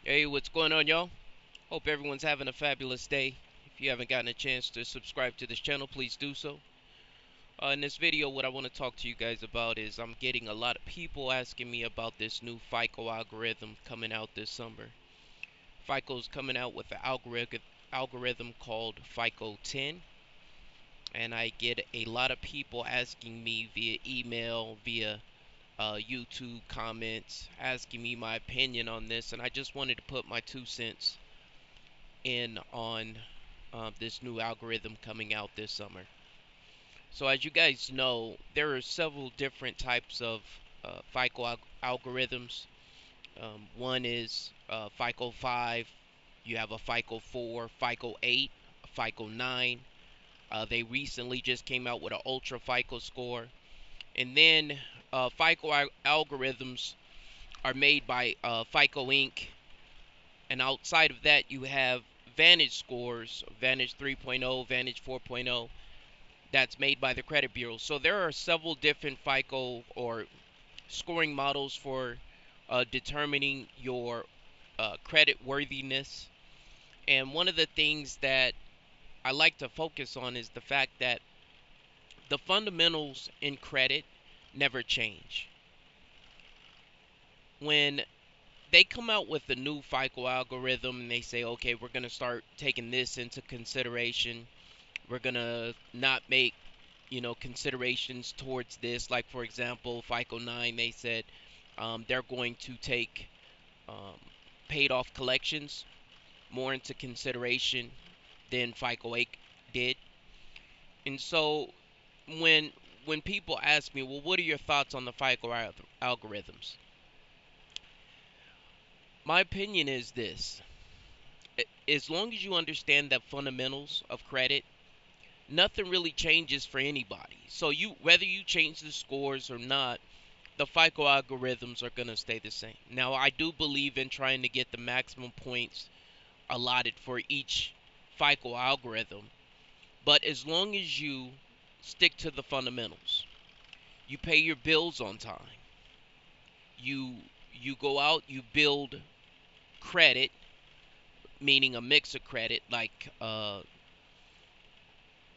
Hey, what's going on, y'all? Hope everyone's having a fabulous day. If you haven't gotten a chance to subscribe to this channel, please do so. In this video, what I want to talk to you guys about is I'm getting a lot of people asking me about this new FICO algorithm coming out this summer. FICO's coming out with an algorithm called FICO10, and I get a lot of people asking me via email, via YouTube comments, asking me my opinion on this, and I just wanted to put my 2 cents in on this new algorithm coming out this summer. So as you guys know, there are several different types of FICO algorithms. One is FICO 5, you have a FICO 4, FICO 8, a FICO 9. They recently just came out with an Ultra FICO score. And then FICO algorithms are made by FICO Inc. And outside of that, you have Vantage scores, Vantage 3.0, Vantage 4.0, that's made by the credit bureau. So there are several different FICO or scoring models for determining your credit worthiness. And one of the things that I like to focus on is the fact that the fundamentals in credit never change. When they come out with the new FICO algorithm and they say, okay, we're going to start taking this into consideration. We're going to not make, considerations towards this. Like, for example, FICO 9, they said they're going to take um, paid off collections more into consideration than FICO 8 did. And so when when people ask me, well, what are your thoughts on the FICO algorithms? My opinion is this. As long as you understand the fundamentals of credit, nothing really changes for anybody. So whether you change the scores or not, the FICO algorithms are going to stay the same. Now, I do believe in trying to get the maximum points allotted for each FICO algorithm, but as long as you stick to the fundamentals, you pay your bills on time, you you go out, you build credit, meaning a mix of credit, like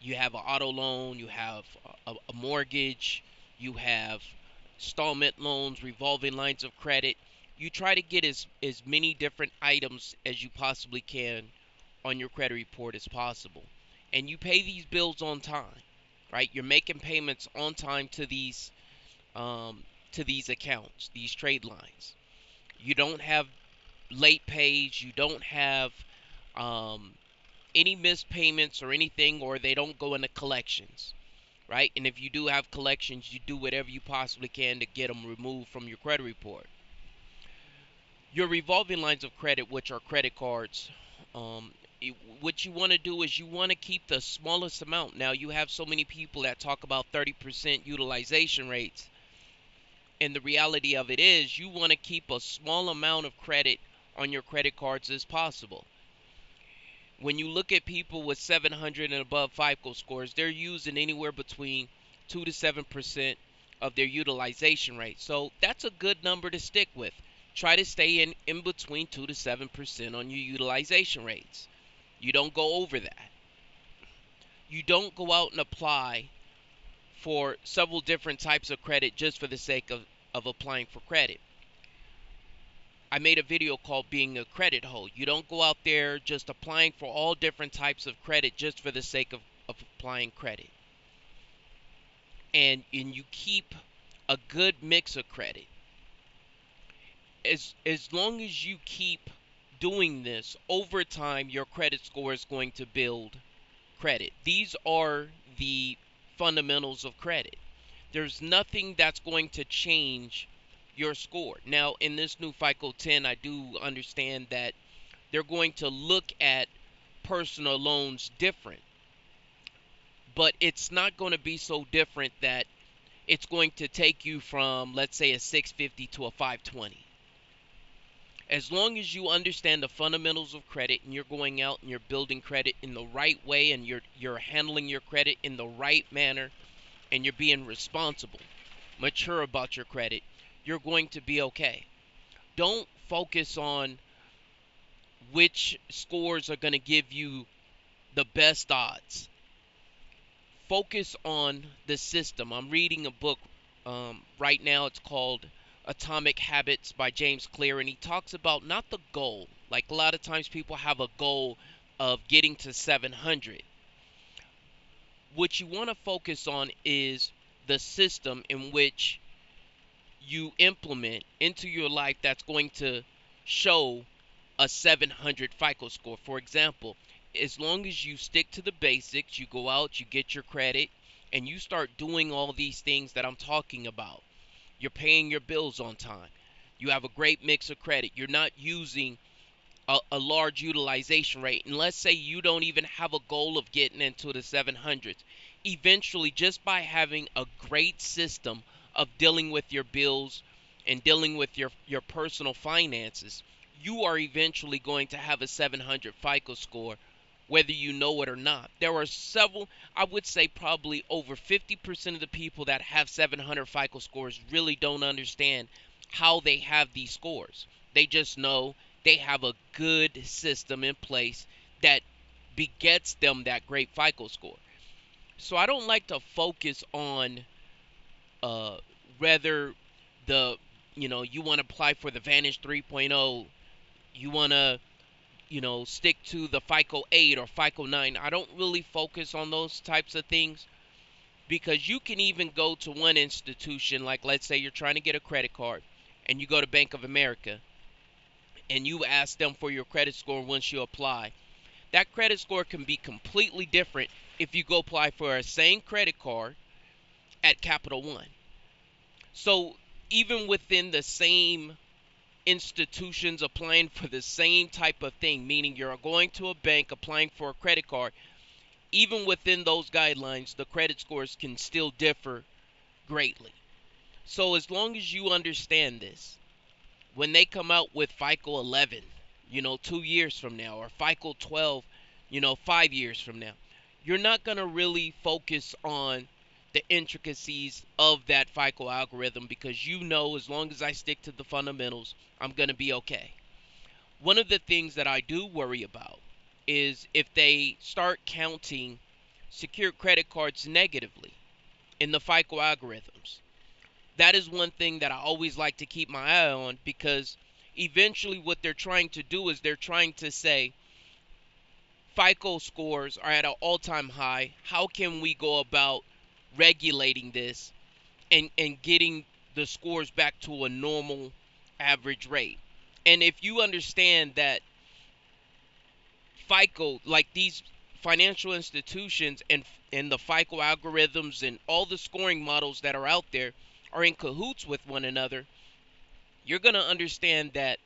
you have an auto loan, you have a mortgage, you have installment loans, revolving lines of credit. You try to get as many different items as you possibly can on your credit report as possible. And you pay these bills on time, right? You're making payments on time to these accounts, these trade lines. You don't have late pays. You don't have um, any missed payments or anything, or they don't go into collections, right? And if you do have collections, you do whatever you possibly can to get them removed from your credit report. Your revolving lines of credit, which are credit cards, um, what you want to do is you want to keep the smallest amount. Now, you have so many people that talk about 30% utilization rates, and the reality of it is you want to keep a small amount of credit on your credit cards as possible. When you look at people with 700 and above FICO scores, they're using anywhere between 2 to 7% of their utilization rate. So that's a good number to stick with. Try to stay in between 2 to 7% on your utilization rates. You don't go over that. You don't go out and apply for several different types of credit just for the sake of applying for credit. I made a video called Being a Credit Hoe. You don't go out there just applying for all different types of credit just for the sake of applying credit. And you keep a good mix of credit. As long as you keep doing this, over time your credit score is going to build credit. These are the fundamentals of credit. There's nothing that's going to change your score. Now, in this new FICO 10, I do understand that they're going to look at personal loans different. But it's not going to be so different that it's going to take you from, let's say, a 650 to a 520. As long as you understand the fundamentals of credit and you're going out and you're building credit in the right way and you're handling your credit in the right manner and you're being responsible, mature about your credit, you're going to be okay. Don't focus on which scores are going to give you the best odds. Focus on the system. I'm reading a book right now. It's called Atomic Habits by James Clear, and he talks about not the goal. Like a lot of times people have a goal of getting to 700. What you want to focus on is the system in which you implement into your life that's going to show a 700 FICO score. For example, as long as you stick to the basics, you go out, you get your credit, and you start doing all these things that I'm talking about. You're paying your bills on time. You have a great mix of credit. You're not using a large utilization rate. And let's say you don't even have a goal of getting into the 700s. Eventually, just by having a great system of dealing with your bills and dealing with your personal finances, you are eventually going to have a 700 FICO score, whether you know it or not. There are several, I would say probably over 50% of the people that have 700 FICO scores really don't understand how they have these scores. They just know they have a good system in place that begets them that great FICO score. So I don't like to focus on uh, whether you want to apply for the Vantage 3.0, you want to stick to the FICO 8 or FICO 9. I don't really focus on those types of things, because you can even go to one institution, like let's say you're trying to get a credit card and you go to Bank of America and you ask them for your credit score once you apply. That credit score can be completely different if you go apply for a same credit card at Capital One. So even within the same institutions applying for the same type of thing, meaning you're going to a bank applying for a credit card, even within those guidelines, the credit scores can still differ greatly. So as long as you understand this, when they come out with FICO 11, 2 years from now, or FICO 12, 5 years from now, you're not going to really focus on the intricacies of that FICO algorithm, because as long as I stick to the fundamentals, I'm going to be okay. One of the things that I do worry about is if they start counting secured credit cards negatively in the FICO algorithms. That is one thing that I always like to keep my eye on, because eventually what they're trying to do is they're trying to say FICO scores are at an all-time high. How can we go about regulating this and getting the scores back to a normal average rate? And if you understand that FICO, like these financial institutions and the FICO algorithms and all the scoring models that are out there are in cahoots with one another, you're going to understand that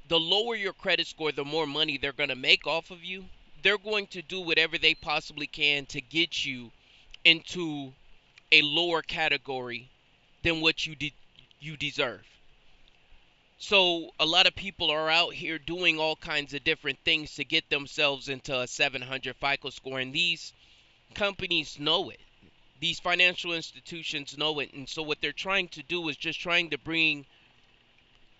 the lower your credit score, the more money they're going to make off of you. They're going to do whatever they possibly can to get you into a lower category than what you deserve. So a lot of people are out here doing all kinds of different things to get themselves into a 700 FICO score, and these companies know it. These financial institutions know it, and so what they're trying to do is just trying to bring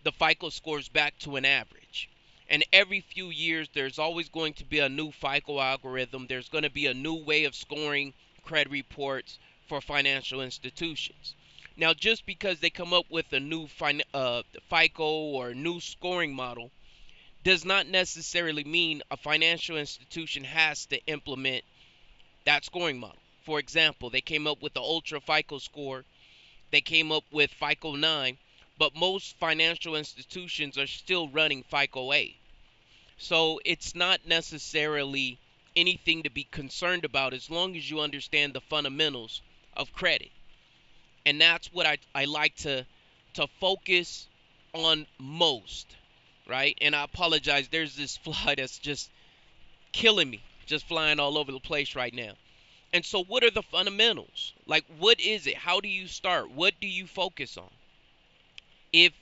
the FICO scores back to an average. And every few years, there's always going to be a new FICO algorithm. There's going to be a new way of scoring credit reports for financial institutions. Now, just because they come up with a new FICO or new scoring model does not necessarily mean a financial institution has to implement that scoring model. For example, they came up with the Ultra FICO score. They came up with FICO 9, but most financial institutions are still running FICO 8. So it's not necessarily anything to be concerned about as long as you understand the fundamentals of credit. And that's what I like to focus on most, right? And I apologize, there's this fly that's just killing me, just flying all over the place right now. And so what are the fundamentals? Like, what is it? How do you start? What do you focus on? If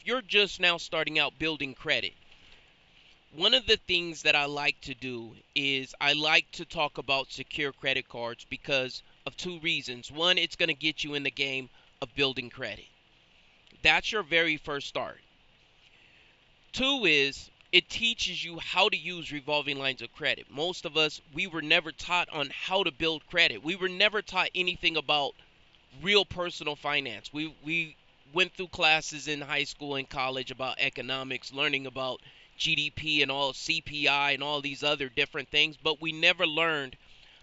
you're just now starting out building credit, one of the things that I like to do is I like to talk about secure credit cards because of two reasons. One, it's going to get you in the game of building credit. That's your very first start. Two is it teaches you how to use revolving lines of credit. Most of us, we were never taught on how to build credit. We were never taught anything about real personal finance. We went through classes in high school and college about economics, learning about GDP and all CPI and all these other different things, but we never learned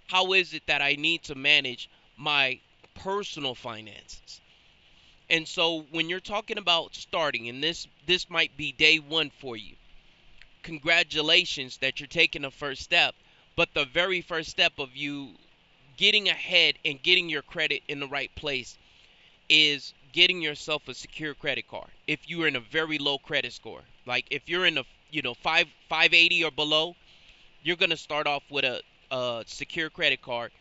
how is it that I need to manage my personal finances. And so when you're talking about starting, and this might be day one for you, congratulations that you're taking the first step. But the very first step of you getting ahead and getting your credit in the right place is getting yourself a secure credit card. If you're in a very low credit score, like if you're in a 580 or below, you're gonna start off with a secure credit card.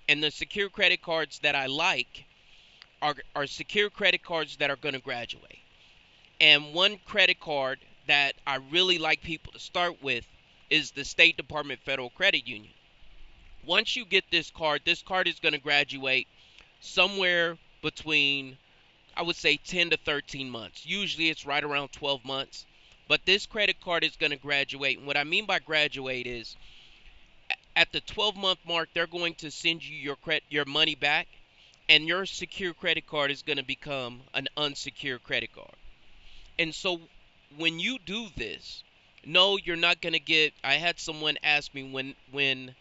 And the secure credit cards that I like are secure credit cards that are gonna graduate. And one credit card that I really like people to start with is the State Department Federal Credit Union. Once you get this card is going to graduate somewhere between, I would say, 10 to 13 months. Usually it's right around 12 months. But this credit card is going to graduate. And what I mean by graduate is at the 12-month mark, they're going to send you your money back, and your secure credit card is going to become an unsecured credit card. And so when you do this, no, you're not going to get, I had someone ask me when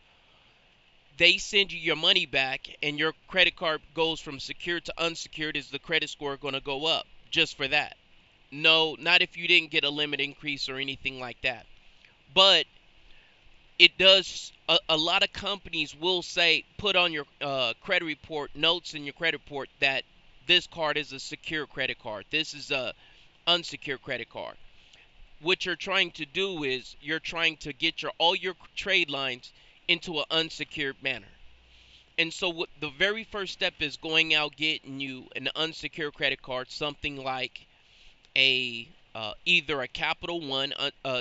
they send you your money back and your credit card goes from secured to unsecured, is the credit score going to go up just for that? No, not if you didn't get a limit increase or anything like that. But it does, a lot of companies will say, put on your credit report, notes in your credit report that this card is a secure credit card. This is a unsecured credit card. What you're trying to do is you're trying to get all your trade lines into an unsecured manner. And so what the very first step is going out getting you an unsecured credit card, something like either a Capital One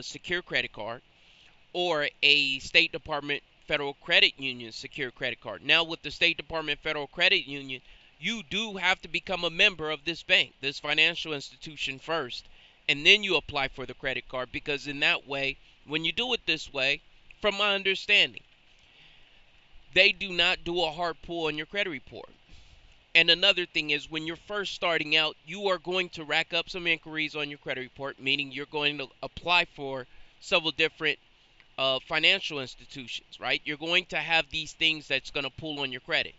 secure credit card or a State Department Federal Credit Union secure credit card. Now with the State Department Federal Credit Union, you do have to become a member of this bank, this financial institution first, and then you apply for the credit card, because in that way, when you do it this way, from my understanding, they do not do a hard pull on your credit report. And another thing is, when you're first starting out, you are going to rack up some inquiries on your credit report, meaning you're going to apply for several different financial institutions, right? You're going to have these things that's going to pull on your credit.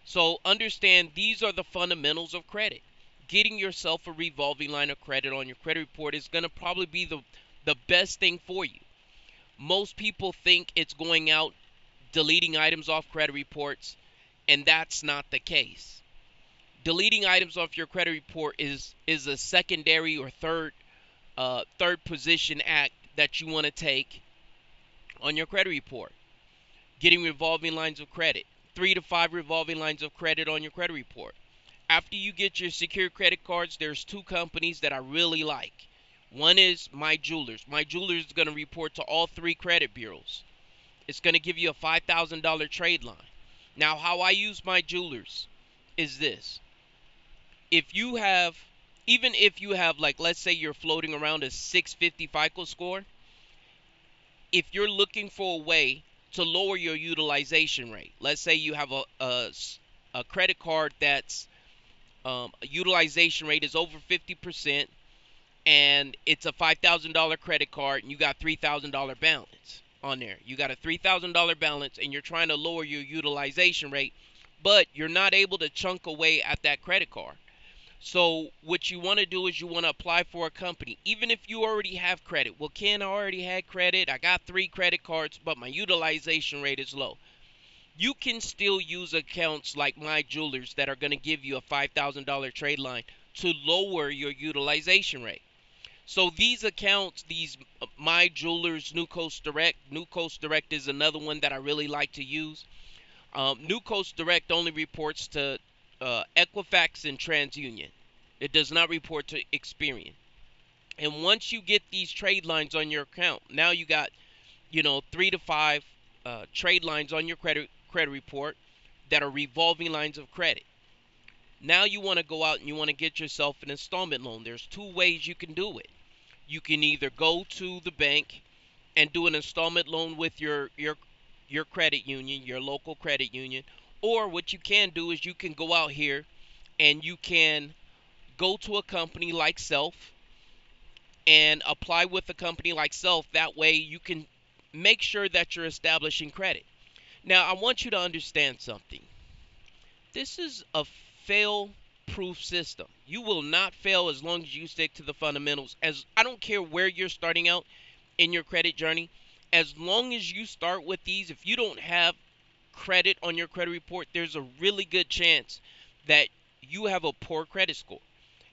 So understand, these are the fundamentals of credit. Getting yourself a revolving line of credit on your credit report is going to probably be the best thing for you. Most people think it's going out, deleting items off credit reports, and that's not the case. Deleting items off your credit report is a secondary or third position act that you want to take on your credit report. Getting revolving lines of credit, 3 to 5 revolving lines of credit on your credit report. After you get your secure credit cards, there's two companies that I really like. One is MyJewelers. MyJewelers is going to report to all 3 credit bureaus. It's going to give you a $5,000 trade line. Now, how I use MyJewelers is this. Even if you have, like, let's say you're floating around a 650 FICO score, if you're looking for a way to lower your utilization rate, let's say you have a credit card that's utilization rate is over 50%, and it's a $5,000 credit card, and you got $3,000 balance on there. You got a $3,000 balance, and you're trying to lower your utilization rate, but you're not able to chunk away at that credit card. So what you want to do is you want to apply for a company, even if you already have credit. Well, Ken, I already had credit. I got 3 credit cards, but my utilization rate is low. You can still use accounts like MyJewelers that are going to give you a $5,000 trade line to lower your utilization rate. So these accounts, these MyJewelers, New Coast Direct is another one that I really like to use. New Coast Direct only reports to Equifax and TransUnion. It does not report to Experian. And once you get these trade lines on your account, now you got 3 to 5 trade lines on your credit report that are revolving lines of credit. Now you want to go out and you want to get yourself an installment loan. There's 2 ways you can do it. You can either go to the bank and do an installment loan with your credit union, your local credit union, or what you can do is you can go out here and you can go to a company like Self and apply with a company like Self. That way you can make sure that you're establishing credit. Now, I want you to understand something. This is a fail proof system. You will not fail as long as you stick to the fundamentals. As I don't care where you're starting out in your credit journey, as long as you start with these, if you don't have credit on your credit report, there's a really good chance that you have a poor credit score.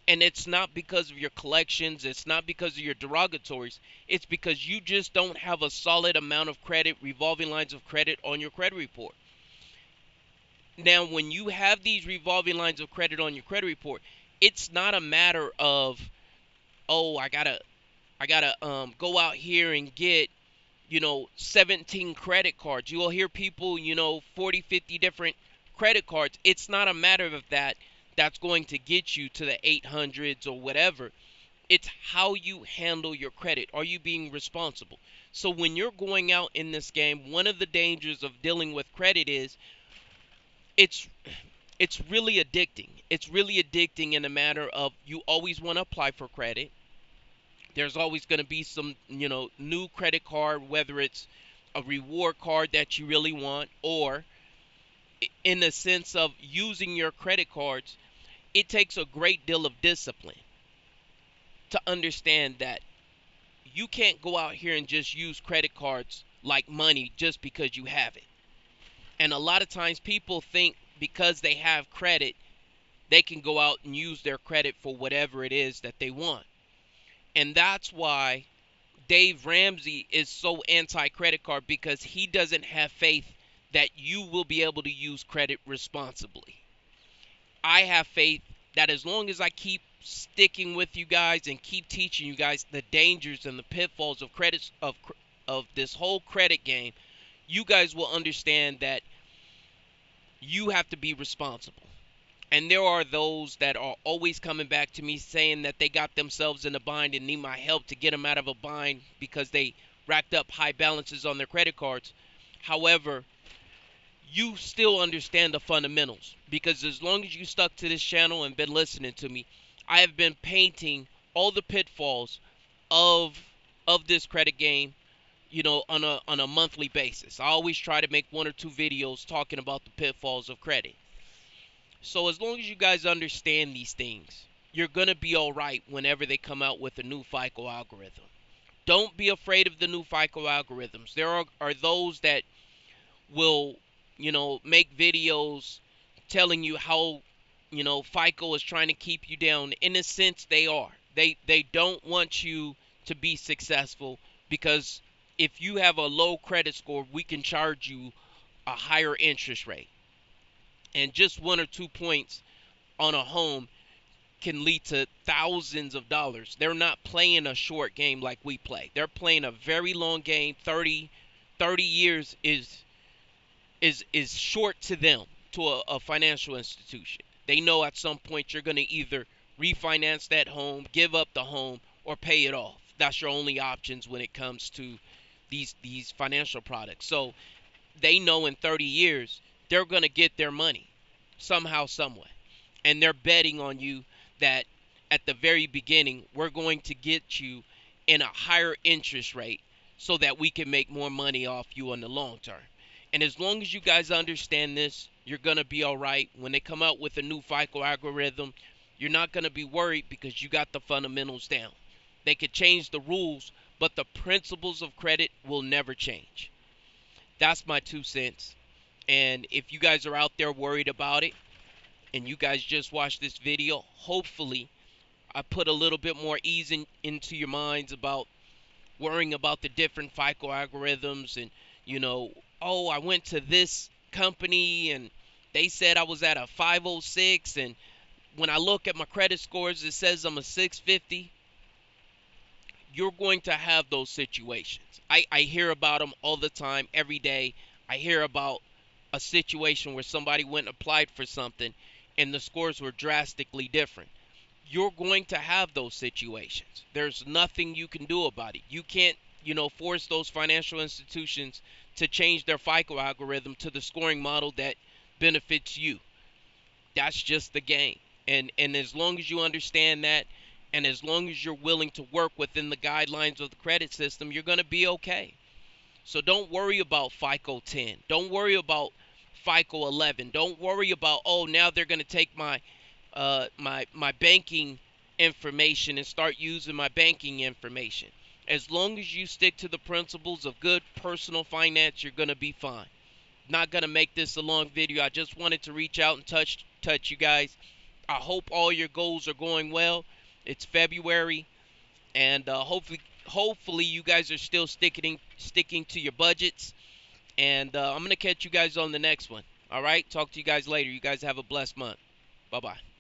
And it's not because of your collections, it's not because of your derogatories, it's because you just don't have a solid amount of credit, revolving lines of credit on your credit report. Now, when you have these revolving lines of credit on your credit report, it's not a matter of, oh, I gotta go out here and get 17 credit cards. You will hear people 40, 50 different credit cards. It's not a matter of that that's going to get you to the 800s or whatever. It's how you handle your credit. Are you being responsible? So when you're going out in this game, one of the dangers of dealing with credit is it's it's really addicting. It's really addicting in a matter of you always want to apply for credit. There's always going to be some, new credit card, whether it's a reward card that you really want, or in the sense of using your credit cards, it takes a great deal of discipline to understand that you can't go out here and just use credit cards like money just because you have it. And a lot of times people think because they have credit, they can go out and use their credit for whatever it is that they want. And that's why Dave Ramsey is so anti-credit card, because he doesn't have faith that you will be able to use credit responsibly. I have faith that as long as I keep sticking with you guys and keep teaching you guys the dangers and the pitfalls of credit of this whole credit game, you guys will understand that you have to be responsible. And there are those that are always coming back to me saying that they got themselves in a bind and need my help to get them out of a bind because they racked up high balances on their credit cards. However, you still understand the fundamentals, because as long as you stuck to this channel and been listening to me, I have been painting all the pitfalls of this credit game, on a monthly basis. I always try to make 1 or 2 videos talking about the pitfalls of credit. So as long as you guys understand these things, you're going to be all right whenever they come out with a new FICO algorithm. Don't be afraid of the new FICO algorithms. There are those that will, make videos telling you how, FICO is trying to keep you down. In a sense, they are. They don't want you to be successful, because if you have a low credit score, we can charge you a higher interest rate. And just 1 or 2 points on a home can lead to thousands of dollars. They're not playing a short game like we play. They're playing a very long game. 30 years is short to them, to a financial institution. They know at some point you're going to either refinance that home, give up the home, or pay it off. That's your only options when it comes to these financial products. So they know in 30 years they're going to get their money somehow, some way. And they're betting on you that at the very beginning, we're going to get you in a higher interest rate so that we can make more money off you in the long term. And as long as you guys understand this, you're going to be all right. When they come out with a new FICO algorithm, you're not going to be worried, because you got the fundamentals down. They could change the rules, but the principles of credit will never change. That's my 2 cents. And if you guys are out there worried about it, and you guys just watched this video, hopefully I put a little bit more ease into your minds about worrying about the different FICO algorithms. And, oh, I went to this company and they said I was at a 506, and when I look at my credit scores, it says I'm a 650. You're going to have those situations. I hear about them all the time, every day. I hear about a situation where somebody went and applied for something and the scores were drastically different. you're going to have those situations. There's nothing you can do about it. You can't, force those financial institutions to change their FICO algorithm to the scoring model that benefits you. That's just the game. And as long as you understand that, and as long as you're willing to work within the guidelines of the credit system, you're going to be okay. So don't worry about FICO10. Don't worry about FICO11. Don't worry about, oh, now they're going to take my banking information and start using my banking information. As long as you stick to the principles of good personal finance, you're going to be fine. Not going to make this a long video. I just wanted to reach out and touch you guys. I hope all your goals are going well. It's February, and hopefully you guys are still sticking to your budgets. And I'm going to catch you guys on the next one. All right? Talk to you guys later. You guys have a blessed month. Bye-bye.